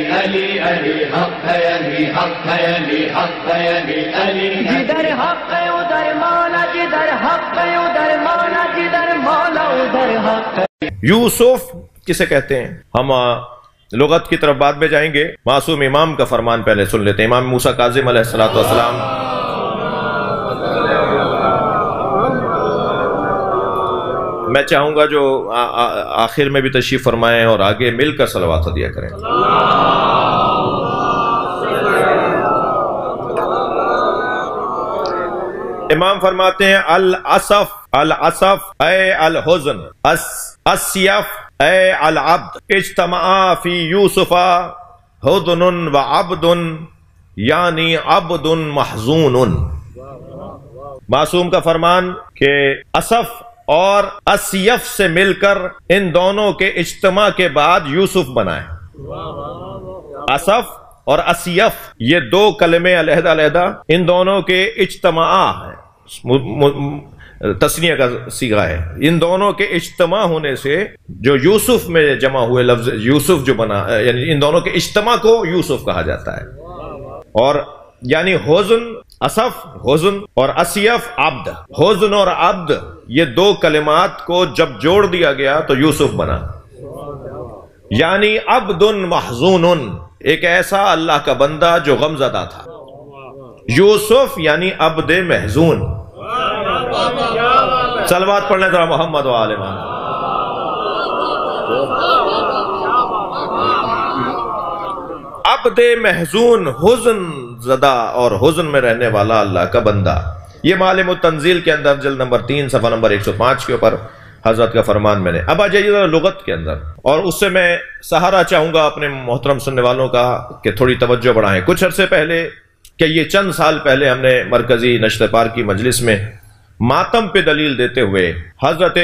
علی علی حق ہے، علی حق ہے، علی حق ہے، علی علی جدھر حق ہے ادھر مولا، جدھر حق ہے ادھر مولا، جدھر مولا ادھر حق ہے۔ یوسف کسے کہتے ہیں؟ ہم لغت کی طرف بعد میں جائیں گے، معصوم امام کا فرمان پہلے سن لیتے ہیں۔ امام موسیٰ کاظم علیہ السلام، میں چاہوں گا جو آخر میں بھی تشریف فرمائیں اور آگے مل کر صلوات دیا کریں۔ امام فرماتے ہیں الاسف، الاسف اے الحزن، السیف اے العبد، اجتمعا فی یوسف حزن و عبد، یعنی عبد محزون۔ معصوم کا فرمان کہ اسف اور اسیف سے مل کر ان دونوں کے اجتماع کے بعد یوسف بنا ہے۔ اسف اور اسیف یہ دو کلمے علیحدہ علیحدہ، ان دونوں کے اجتماع ہے، تثنیہ کا صیغہ ہے۔ ان دونوں کے اجتماع ہونے سے جو یوسف میں جمع ہوئے لفظ یوسف جو بنا، یعنی ان دونوں کے اجتماع کو یوسف کہا جاتا ہے۔ اور یعنی حزن اسف حزن اور اسیف عبد، حزن اور عبد یہ دو کلمات کو جب جوڑ دیا گیا تو یوسف بنا، یعنی عبد محزون، ایک ایسا اللہ کا بندہ جو غم زدہ تھا۔ یوسف یعنی عبد محزون۔ صلوات پڑھ لیں ذرا محمد و آل محمد۔ عبد محزون، حزن زدہ اور حزن میں رہنے والا اللہ کا بندہ۔ یہ معالم التنزیل کے اندر جلد نمبر 3 صفحہ نمبر 105 کے اوپر حضرت کا فرمان میں نے۔ اب آ جائیے ذرا لغت کے اندر، اور اس سے میں سہارا چاہوں گا اپنے محترم سننے والوں کا کہ تھوڑی توجہ بڑھائیں۔ کچھ عرصے پہلے کہ یہ چند سال پہلے ہم نے مرکزی نشر پار کی مجلس میں ماتم پہ دلیل دیتے ہوئے حضرت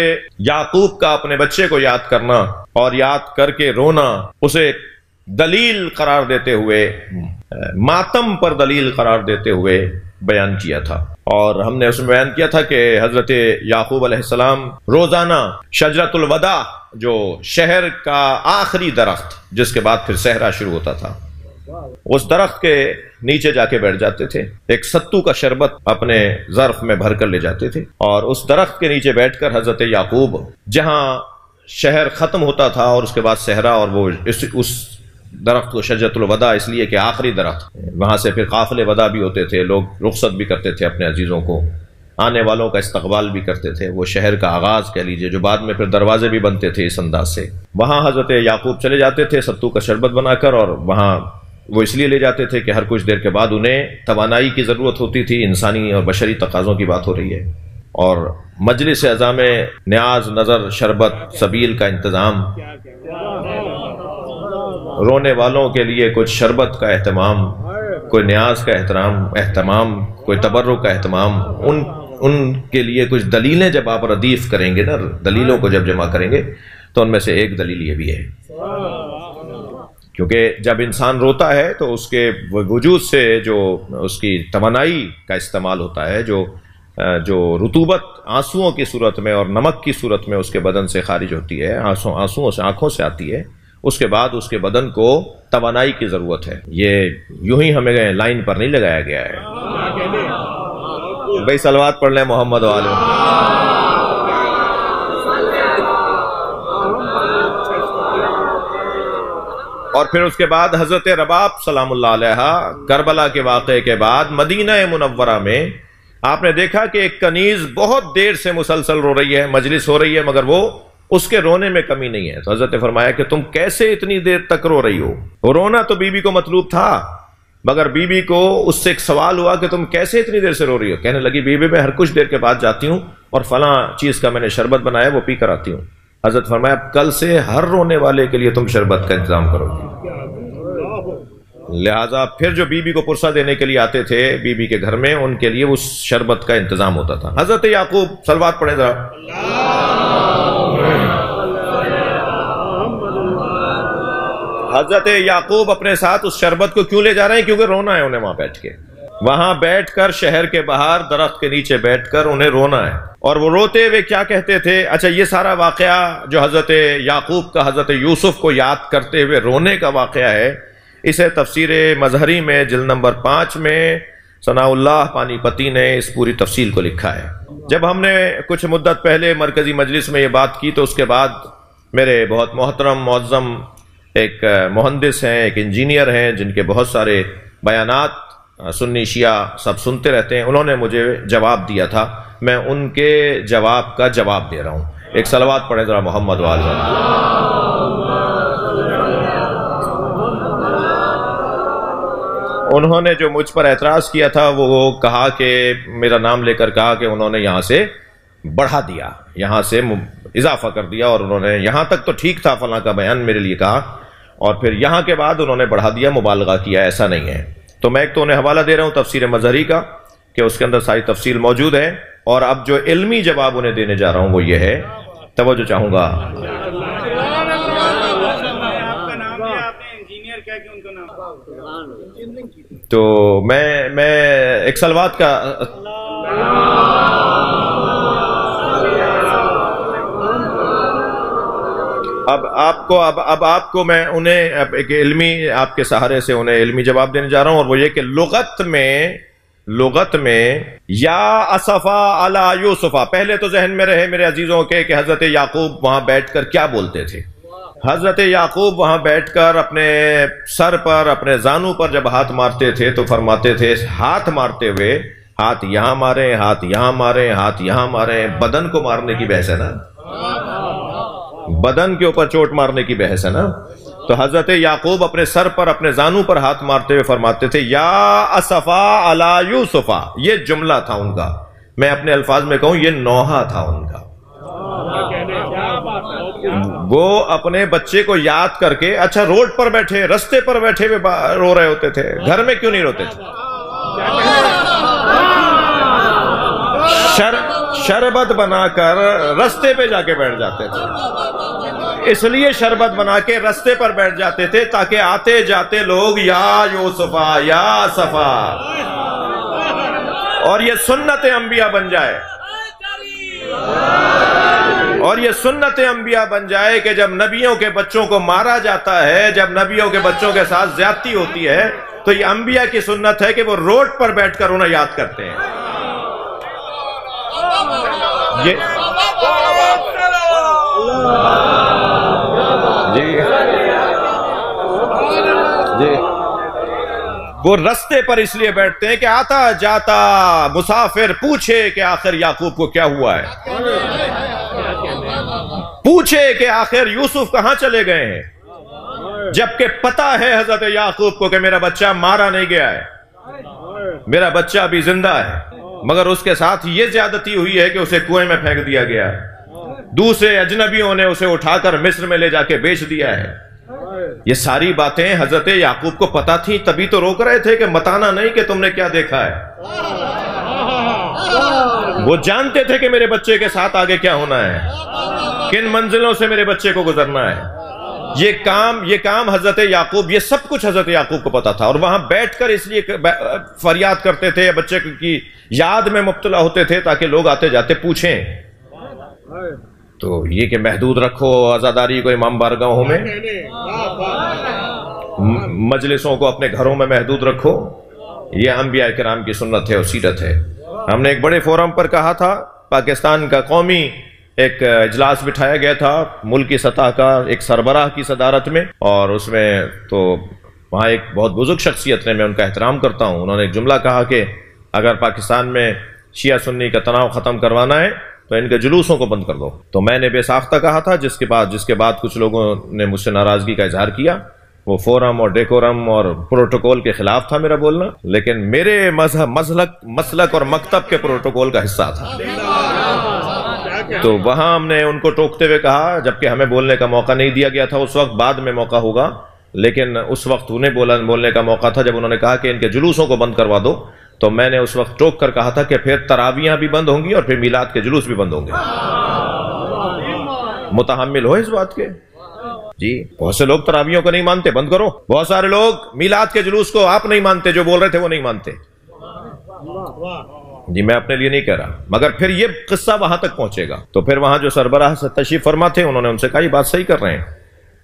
یعقوب کا اپنے بچے کو یاد کرنا اور یاد کر کے رونا، اسے دلیل قرار دیتے ہوئے، ماتم پر دلیل قرار دیتے ہوئے بیان کیا تھا۔ اور ہم نے اس میں بیان کیا تھا کہ حضرت یعقوب علیہ السلام روزانہ شجرۃ الوداع، جو شہر کا آخری درخت جس کے بعد پھر صحرا شروع ہوتا تھا، اس درخت کے نیچے جا کے بیٹھ جاتے تھے، ایک ستو کا شربت اپنے ظرف میں بھر کر لے جاتے تھے، اور اس درخت کے نیچے بیٹھ کر حضرت یعقوب، جہاں شہر ختم ہوتا تھا اور اس کے بعد صحرا، اور وہ اس درخت کو شجرۃ الوداع اس لیے کہ آخری درخت، وہاں سے پھر قافلے وداع بھی ہوتے تھے، لوگ رخصت بھی کرتے تھے اپنے عزیزوں کو، آنے والوں کا استقبال بھی کرتے تھے، وہ شہر کا آغاز کہہ لیجئے، جو بعد میں پھر دروازے بھی بنتے تھے اس انداز سے۔ وہاں حضرت یعقوب چلے جاتے تھے ستو کا شربت بنا کر، اور وہاں وہ اس لیے لے جاتے تھے کہ ہر کچھ دیر کے بعد انہیں توانائی کی ضرورت ہوتی تھی، انسانی اور بشری تقاضوں کی بات ہو رہی ہے، اور مجلس اعظام نیاز نظر شربت سبیل کا انتظام، رونے والوں کے لیے کچھ شربت کا اہتمام، کوئی نیاز کا اہتمام، کوئی تبرک کا اہتمام، ان کے لیے کچھ دلیلیں جب آپ ردیف کریں گے نا، دلیلوں کو جب جمع کریں گے تو ان میں سے ایک دلیل یہ بھی ہے، کیونکہ جب انسان روتا ہے تو اس کے وجود سے جو اس کی توانائی کا استعمال ہوتا ہے، جو رطوبت آنسوؤں کی صورت میں اور نمک کی صورت میں اس کے بدن سے خارج ہوتی ہے، آنسوؤں سے آنکھوں سے آتی ہے، اس کے بعد اس کے بدن کو توانائی کی ضرورت ہے۔ یہ یوں ہی ہمیں لائن پر نہیں لگایا گیا ہے۔ بھائی صلوات پڑھ لیں محمد و آل محمد۔ اور پھر اس کے بعد حضرت رباب سلام اللہ علیہ کربلا کے واقعے کے بعد مدینہ منورہ میں آپ نے دیکھا کہ ایک کنیز بہت دیر سے مسلسل رو رہی ہے، مجلس ہو رہی ہے، مگر وہ اس کے رونے میں کمی نہیں ہے۔ تو حضرت نے فرمایا کہ تم کیسے اتنی دیر تک رو رہی ہو؟ رونا تو بی بی کو مطلوب تھا، مگر بی بی کو اس سے ایک سوال ہوا کہ تم کیسے اتنی دیر سے رو رہی ہو؟ کہنے لگی بی بی میں ہر کچھ دیر کے بعد جاتی ہوں اور فلاں چیز کا میں نے شربت بنایا وہ پی کر آتی ہوں۔ حضرت فرمایا کل سے ہر رونے والے کے لیے تم شربت کا انتظام کرو گی۔ لہٰذا پھر جو بی بی کو پرسہ دینے کے لیے آتے تھے بی بی کے گھر میں، ان کے لیے اس شربت کا انتظام ہوتا تھا۔ حضرت یعقوب صلوات پڑھیں ذرا۔ حضرت یعقوب اپنے ساتھ اس شربت کو کیوں لے جا رہے ہیں؟ کیونکہ رونا ہے انہیں وہاں بیٹھ کے، وہاں بیٹھ کر شہر کے باہر درخت کے نیچے بیٹھ کر انہیں رونا ہے۔ اور وہ روتے ہوئے کیا کہتے تھے؟ اچھا یہ سارا واقعہ جو حضرت یعقوب کا حضرت یوسف کو یاد کرتے ہوئے رونے کا واقعہ ہے، اسے تفسیر مظہری میں جلد نمبر 5 میں ثناء اللہ پانی پتی نے اس پوری تفصیل کو لکھا ہے۔ جب ہم نے کچھ مدت پہلے مرکزی مجلس میں یہ بات کی تو اس کے بعد میرے بہت محترم معظم ایک مہندس ہیں، ایک انجینئر ہیں، جن کے بہت سارے بیانات سنی شیعہ سب سنتے رہتے ہیں، انہوں نے مجھے جواب دیا تھا، میں ان کے جواب کا جواب دے رہا ہوں۔ ایک صلوات پڑھیں ذرا محمد والے۔ انہوں نے جو مجھ پر اعتراض کیا تھا وہ کہا کہ میرا نام لے کر کہا کہ انہوں نے یہاں سے بڑھا دیا، یہاں سے اضافہ کر دیا، اور انہوں نے یہاں تک تو ٹھیک تھا فلاں کا بیان میرے لیے کہا، اور پھر یہاں کے بعد انہوں نے بڑھا دیا، مبالغہ کیا، ایسا نہیں ہے۔ تو میں ایک تو انہیں حوالہ دے رہا ہوں تفسیر مظہری کا کہ اس کے اندر ساری تفصیل موجود ہے، اور اب جو علمی جواب انہیں دینے جا رہا ہوں وہ یہ ہے، توجہ چاہوں گا۔ تو میں ایک سلوات کا اب آپ کو میں انہیں ایک علمی آپ کے سہارے سے انہیں علمی جواب دینے جا رہا ہوں، اور وہ یہ کہ لغت میں یا اسفا علی یوسفا، پہلے تو ذہن میں رہے میرے عزیزوں کے کہ حضرت یعقوب وہاں بیٹھ کر کیا بولتے تھے۔ حضرت یعقوب وہاں بیٹھ کر اپنے سر پر، اپنے زانو پر جب ہاتھ مارتے تھے تو فرماتے تھے ہاتھ مارتے ہوئے ہاتھ یہاں مارے، ہاتھ یہاں مارے، ہاتھ یہاں مارے، بدن کو مارنے کی بحث ہے نا، بدن کے اوپر چوٹ مارنے کی بحث ہے نا۔ تو حضرت یعقوب اپنے سر پر، اپنے زانو پر ہاتھ مارتے ہوئے فرماتے تھے یا اسفا علی یوسفا، یہ جملہ تھا ان کا، میں اپنے الفاظ میں کہوں یہ نوحہ تھا ان کا۔ وہ اپنے بچے کو یاد کر کے، اچھا روڈ پر بیٹھے، رستے پر بیٹھے ہوئے رو رہے ہوتے تھے، گھر میں کیوں نہیں روتے تھے؟ شربت بنا کر رستے پہ جا کے بیٹھ جاتے تھے، اس لیے شربت بنا کے رستے پر بیٹھ جاتے تھے تاکہ آتے جاتے لوگ یا یوسفا یا صفا، اور یہ سنت انبیاء بن جائے، اور یہ سنت انبیاء بن جائے کہ جب نبیوں کے بچوں کو مارا جاتا ہے، جب نبیوں کے بچوں کے ساتھ زیادتی ہوتی ہے، تو یہ انبیاء کی سنت ہے کہ وہ روڈ پر بیٹھ کر انہیں یاد کرتے ہیں۔ جی وہ رستے پر اس لیے بیٹھتے ہیں کہ آتا جاتا مسافر پوچھے کہ آخر یعقوب کو کیا ہوا ہے، پوچھے کہ آخر یوسف کہاں چلے گئے ہیں، جبکہ پتا ہے حضرت یعقوب کو کہ میرا بچہ مارا نہیں گیا ہے، میرا بچہ ابھی زندہ ہے، مگر اس کے ساتھ یہ زیادتی ہوئی ہے کہ اسے کنویں میں پھینک دیا گیا ہے، دوسرے اجنبیوں نے اسے اٹھا کر مصر میں لے جا کے بیچ دیا ہے۔ یہ ساری باتیں حضرت یعقوب کو پتا تھی، تبھی تو روک رہے تھے کہ متانا نہیں کہ تم نے کیا دیکھا ہے۔ وہ جانتے تھے کہ میرے بچے کے ساتھ آگے کیا ہونا ہے، کن منزلوں سے میرے بچے کو گزرنا ہے۔ یہ کام حضرت یعقوب، یہ سب کچھ حضرت یعقوب کو پتا تھا، اور وہاں بیٹھ کر اس لیے فریاد کرتے تھے، بچے کی یاد میں مبتلا ہوتے تھے تاکہ لوگ آتے جاتے پوچھیں۔ تو یہ کہ محدود رکھو عزاداری کو امام بارگاہوں میں، مجلسوں کو اپنے گھروں میں محدود رکھو، یہ انبیاء کرام کی سنت ہے اور سیرت ہے۔ ہم نے ایک بڑے فورم پر کہا تھا، پاکستان کا قومی ایک اجلاس بٹھایا گیا تھا ملکی سطح کا، ایک سربراہ کی صدارت میں، اور اس میں تو وہاں ایک بہت بزرگ شخصیت نے، میں ان کا احترام کرتا ہوں، انہوں نے ایک جملہ کہا کہ اگر پاکستان میں شیعہ سنی کا تناؤ ختم کروانا ہے تو ان کے جلوسوں کو بند کر دو۔ تو میں نے بے ساختہ کہا تھا، جس کے بعد کچھ لوگوں نے مجھ سے ناراضگی کا اظہار کیا، وہ فورم اور ڈیکورم اور پروٹوکول کے خلاف تھا میرا بولنا، لیکن میرے مسلک اور مکتب کے پروٹوکول کا حصہ تھا۔ تو وہاں ہم نے ان کو ٹوکتے ہوئے کہا، جبکہ ہمیں بولنے کا موقع نہیں دیا گیا تھا اس وقت، بعد میں موقع ہوگا، لیکن اس وقت انہیں بولنے کا موقع تھا جب انہوں نے کہا کہ ان کے جلوسوں کو بند کروا دو، تو میں نے اس وقت ٹوک کر کہا تھا کہ پھر تراویحاں بھی بند ہوں گی اور پھر میلاد کے جلوس بھی بند ہوں گے۔ متحمل ہو اس بات کے؟ جی بہت سے لوگ تراویحوں کو نہیں مانتے، بند کرو۔ بہت سارے لوگ میلاد کے جلوس کو آپ نہیں مانتے، جو بول رہے تھے وہ نہیں مانتے۔ جی میں اپنے لیے نہیں کہہ رہا، مگر پھر یہ قصہ وہاں تک پہنچے گا، تو پھر وہاں جو سربراہ تشریف فرما تھے انہوں نے ان سے کہا یہ بات صحیح کر رہے ہیں،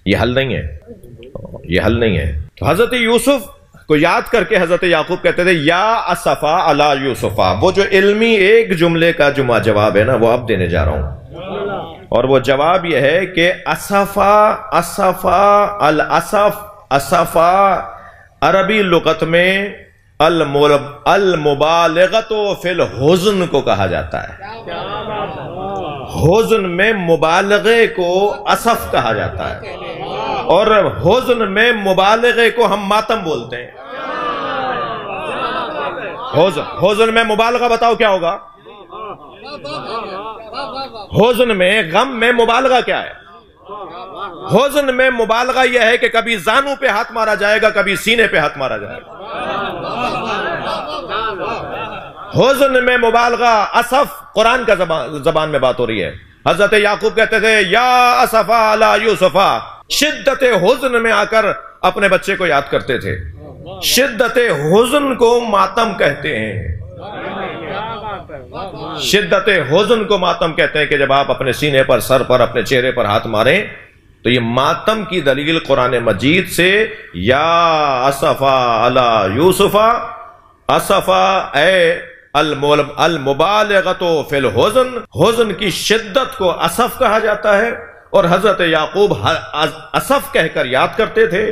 یہ حل نہیں ہے، یہ حل نہیں ہے۔ تو حضرت یوسف کو یاد کر کے حضرت یعقوب کہتے تھے یا اسفا علی یوسفا، وہ جو علمی ایک جملے کا جواب ہے نا وہ اب دینے جا رہا ہوں، اور وہ جواب یہ ہے کہ اسفا عربی لغت میں المبالغت فی الحزن کو کہا جاتا ہے، حزن میں مبالغے کو اسف کہا جاتا ہے، اور حزن میں مبالغے کو ہم ماتم بولتے ہیں۔ حزن میں مبالغہ بتاؤ کیا ہوگا؟ حزن میں، غم میں مبالغہ کیا ہے؟ حزن میں مبالغہ یہ ہے کہ کبھی زانو پہ ہاتھ مارا جائے گا، کبھی سینے پہ ہاتھ مارا جائے گا۔ حزن میں مبالغہ، اسف قرآن کا زبان میں بات ہو رہی ہے۔ حضرت یعقوب کہتے تھے یا اسفا علی یوسفا، شدت حزن میں آ کر اپنے بچے کو یاد کرتے تھے۔ شدت حزن کو ماتم کہتے ہیں، شدت حزن کو ماتم کہتے ہیں کہ جب آپ اپنے سینے پر، سر پر، اپنے چہرے پر ہاتھ ماریں تو یہ ماتم کی دلیل قرآن مجید سے یا اسفا علی یوسفا، اسفا اے المبالغت فی الحزن، حزن کی شدت کو اسف کہا جاتا ہے، اور حضرت یعقوب اسف کہہ کر یاد کرتے تھے،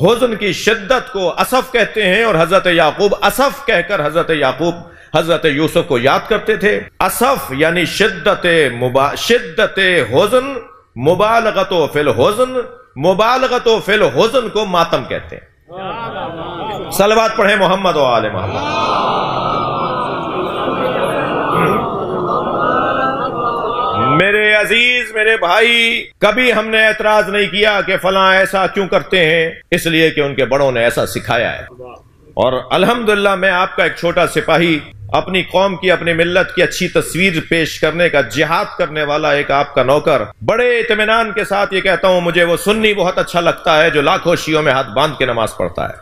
حزن کی شدت کو اسف کہتے ہیں، اور حضرت یعقوب اسف کہہ کر حضرت یوسف کو یاد کرتے تھے۔ اسف یعنی شدت حزن، مبالغت فی الحزن، مبالغت فی الحزن کو ماتم کہتے ہیں۔ صلوات پڑھیں محمد و آل محمد۔ میرے عزیز، میرے بھائی، کبھی ہم نے اعتراض نہیں کیا کہ فلاں ایسا کیوں کرتے ہیں، اس لیے کہ ان کے بڑوں نے ایسا سکھایا ہے۔ اور الحمدللہ میں آپ کا ایک چھوٹا سپاہی، اپنی قوم کی، اپنی ملت کی اچھی تصویر پیش کرنے کا جہاد کرنے والا ایک آپ کا نوکر، بڑے اطمینان کے ساتھ یہ کہتا ہوں مجھے وہ سنی بہت اچھا لگتا ہے جو لاکھوں شیعوں میں ہاتھ باندھ کے نماز پڑھتا ہے۔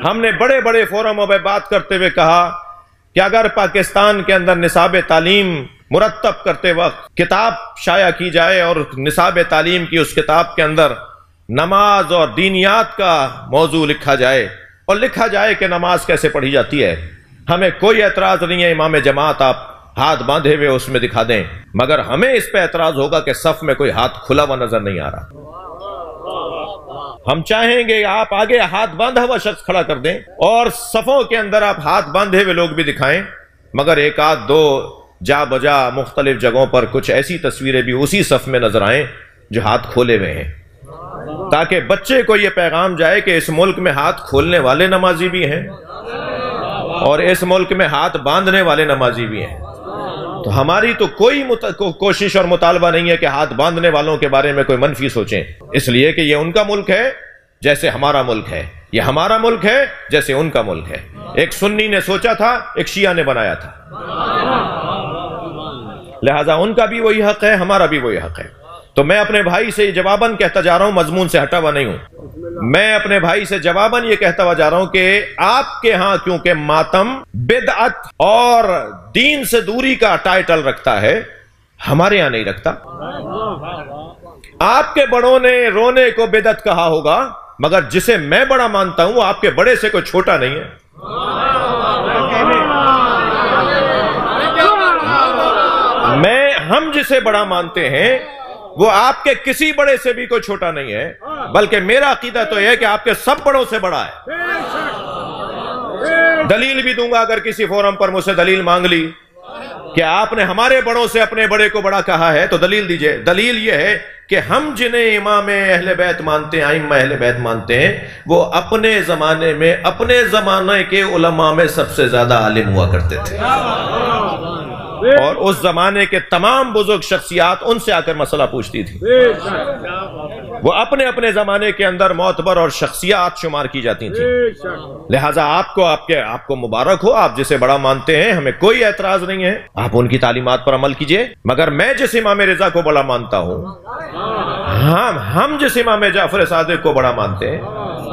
ہم نے بڑے بڑے فورموں پہ بات کرتے ہوئے کہا کہ اگر پاکستان کے اندر نصاب تعلیم مرتب کرتے وقت کتاب شائع کی جائے اور نصاب تعلیم کی اس کتاب کے اندر نماز اور دینیات کا موضوع لکھا جائے، اور لکھا جائے کہ نماز کیسے پڑھی جاتی ہے، ہمیں کوئی اعتراض نہیں ہے، امام جماعت آپ ہاتھ باندھے ہوئے اس میں دکھا دیں، مگر ہمیں اس پہ اعتراض ہوگا کہ صف میں کوئی ہاتھ کھلا ہوا نظر نہیں آ رہا۔ ہم چاہیں گے آپ آگے ہاتھ باندھا ہوا شخص کھڑا کر دیں، اور صفوں کے اندر آپ ہاتھ باندھے ہوئے لوگ بھی دکھائیں، مگر ایک آدھ دو جا بجا مختلف جگہوں پر کچھ ایسی تصویریں بھی اسی صف میں نظر آئیں جو ہاتھ کھولے ہوئے ہیں، تاکہ بچے کو یہ پیغام جائے کہ اس ملک میں ہاتھ کھولنے والے نمازی بھی ہیں اور اس ملک میں ہاتھ باندھنے والے نمازی بھی ہیں۔ تو ہماری تو کوئی کوشش اور مطالبہ نہیں ہے کہ ہاتھ باندھنے والوں کے بارے میں کوئی منفی سوچیں، اس لیے کہ یہ ان کا ملک ہے جیسے ہمارا ملک ہے، یہ ہمارا ملک ہے جیسے ان کا ملک ہے۔ ایک سنی نے سوچا تھا، ایک شیعہ نے بنایا تھا، لہذا ان کا بھی وہی حق ہے، ہمارا بھی وہی حق ہے۔ تو میں اپنے بھائی سے جواباً کہتا جا رہا ہوں، مضمون سے ہٹا ہوا نہیں ہوں، میں اپنے بھائی سے جواباً یہ کہتا ہوا جا رہا ہوں کہ آپ کے ہاں کیونکہ ماتم بدعت اور دین سے دوری کا ٹائٹل رکھتا ہے، ہمارے ہاں نہیں رکھتا۔ آپ کے بڑوں نے رونے کو بدعت کہا ہوگا، مگر جسے میں بڑا مانتا ہوں آپ کے بڑے سے کوئی چھوٹا نہیں ہے۔ ہم جسے بڑا مانتے ہیں وہ آپ کے کسی بڑے سے بھی کوئی چھوٹا نہیں ہے، بلکہ میرا عقیدہ تو یہ ہے کہ آپ کے سب بڑوں سے بڑا ہے۔ دلیل بھی دوں گا، اگر کسی فورم پر مجھ سے دلیل مانگ لی کہ آپ نے ہمارے بڑوں سے اپنے بڑے کو بڑا کہا ہے تو دلیل دیجئے۔ دلیل یہ ہے کہ ہم جنہیں امام اہل بیت مانتے ہیں، ائمہ اہل بیت مانتے ہیں، وہ اپنے زمانے میں اپنے زمانے کے علماء میں سب سے زیادہ عالم ہوا کرتے تھے، اور اس زمانے کے تمام بزرگ شخصیات ان سے آ کر مسئلہ پوچھتی تھی، وہ اپنے اپنے زمانے کے اندر معتبر اور شخصیات شمار کی جاتی تھیں۔ لہٰذا آپ کو مبارک ہو، آپ جسے بڑا مانتے ہیں، ہمیں کوئی اعتراض نہیں ہے، آپ ان کی تعلیمات پر عمل کیجئے، مگر میں جس امام رضا کو بڑا مانتا ہوں، ہم جس امام جعفر صادق کو بڑا مانتے ہیں،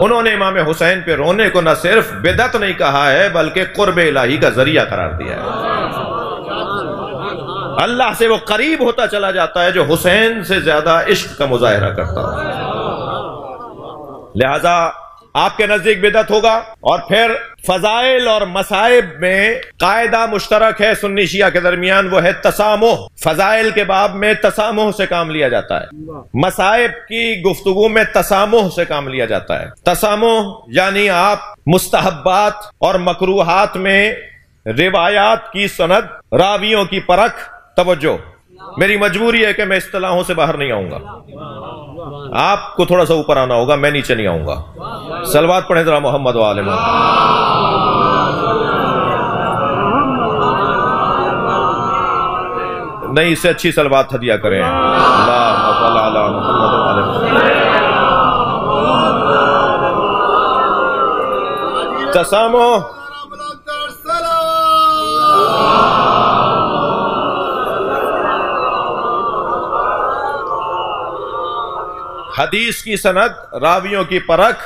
انہوں نے امام حسین پہ رونے کو نہ صرف بدعت نہیں کہا ہے بلکہ قرب الہی کا ذریعہ قرار دیا ہے۔ اللہ سے وہ قریب ہوتا چلا جاتا ہے جو حسین سے زیادہ عشق کا مظاہرہ کرتا ہے۔ لہذا آپ کے نزدیک بدعت ہوگا. اور پھر فضائل اور مصائب میں قاعدہ مشترک ہے سنی شیعہ کے درمیان، وہ ہے تسامح. فضائل کے باب میں تسامح سے کام لیا جاتا ہے، مصائب کی گفتگو میں تسامح سے کام لیا جاتا ہے. تسامح یعنی آپ مستحبات اور مکروہات میں روایات کی سند، راویوں کی پرکھ. توجہ، میری مجبوری ہے کہ میں اصطلاحوں سے باہر نہیں آؤں گا، آپ کو تھوڑا سا اوپر آنا ہوگا، میں نیچے نہیں آؤں گا. صلوات پڑھیں ذرا محمد و آل محمد. نہیں، اس سے اچھی صلوات ہدیہ کریں. اللہم صل علی محمد و آل محمد. تسامح حدیث کی سند، راویوں کی پرکھ،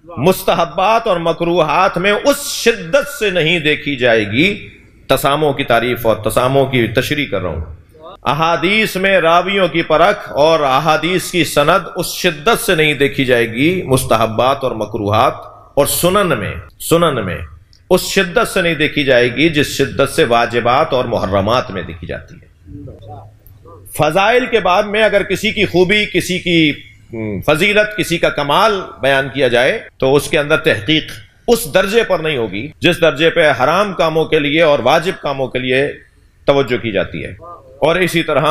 مستحبات اور مکروہات میں اس شدت سے نہیں دیکھی جائے گی. تسامح کی تعریف اور تسامح کی تشریح کر رہا ہوں. احادیث میں راویوں کی پرکھ اور احادیث کی سند اس شدت سے نہیں دیکھی جائے گی مستحبات اور مکروہات، اور سنن میں اس شدت سے نہیں دیکھی جائے گی جس شدت سے واجبات اور محرمات میں دیکھی جاتی ہے. فضائل کے باب میں اگر کسی کی خوبی، کسی کی فضیلت، کسی کا کمال بیان کیا جائے تو اس کے اندر تحقیق اس درجے پر نہیں ہوگی جس درجے پہ حرام کاموں کے لیے اور واجب کاموں کے لیے توجہ کی جاتی ہے. اور اسی طرح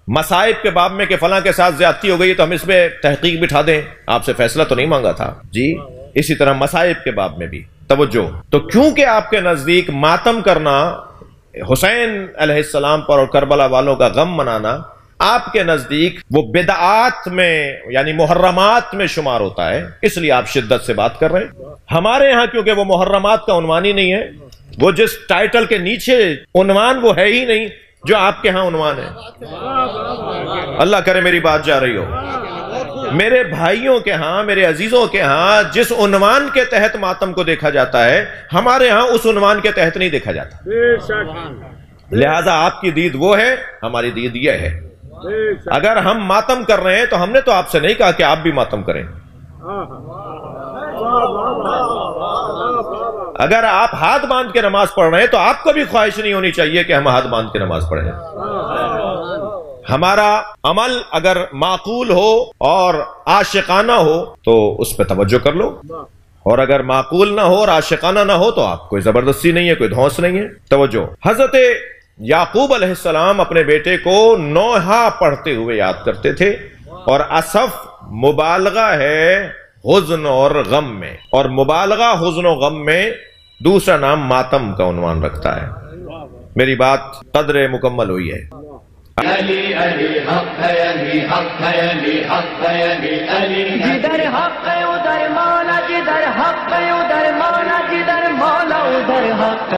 مصائب کے باب میں کہ فلاں کے ساتھ زیادتی ہو گئی تو ہم اس میں تحقیق بٹھا دیں، آپ سے فیصلہ تو نہیں مانگا تھا جی. اسی طرح مصائب کے باب میں بھی توجہ. تو کیونکہ آپ کے نزدیک ماتم کرنا، حسین علیہ السلام پر اور کربلا والوں کا غم منانا آپ کے نزدیک وہ بدعات میں یعنی محرمات میں شمار ہوتا ہے، اس لیے آپ شدت سے بات کر رہے ہیں. ہمارے ہاں کیونکہ وہ محرمات کا عنوان ہی نہیں ہے، وہ جس ٹائٹل کے نیچے عنوان وہ ہے ہی نہیں جو آپ کے ہاں عنوان ہے. اللہ کرے میری بات جا رہی ہو. میرے بھائیوں کے ہاں، میرے عزیزوں کے ہاں جس عنوان کے تحت ماتم کو دیکھا جاتا ہے، ہمارے ہاں اس عنوان کے تحت نہیں دیکھا جاتا. لہذا آپ کی دید وہ ہے، ہماری دید یہ ہے. اگر ہم ماتم کر رہے ہیں تو ہم نے تو آپ سے نہیں کہا کہ آپ بھی ماتم کریں. اگر آپ ہاتھ باندھ کے نماز پڑھ رہے ہیں تو آپ کو بھی خواہش نہیں ہونی چاہیے کہ ہم ہاتھ باندھ کے نماز پڑھیں. ہمارا عمل اگر معقول ہو اور عاشقانہ ہو تو اس پہ توجہ کر لو، اور اگر معقول نہ ہو اور عاشقانہ نہ ہو تو آپ کوئی زبردستی نہیں ہے، کوئی دھونس نہیں ہے. توجہ. حضرت یعقوب علیہ السلام اپنے بیٹے کو نوحہ پڑھتے ہوئے یاد کرتے تھے، اور اسف مبالغہ ہے حزن اور غم میں، اور مبالغہ حزن و غم میں دوسرا نام ماتم کا عنوان رکھتا ہے. میری بات قدر مکمل ہوئی ہے. علی علی حق ہے، علی حق ہے، علی حق ہے، علی علی. جدھر حق ہے ادھر مولا، جدھر حق ہے ادھر مولا، جدھر مولا ادھر حق.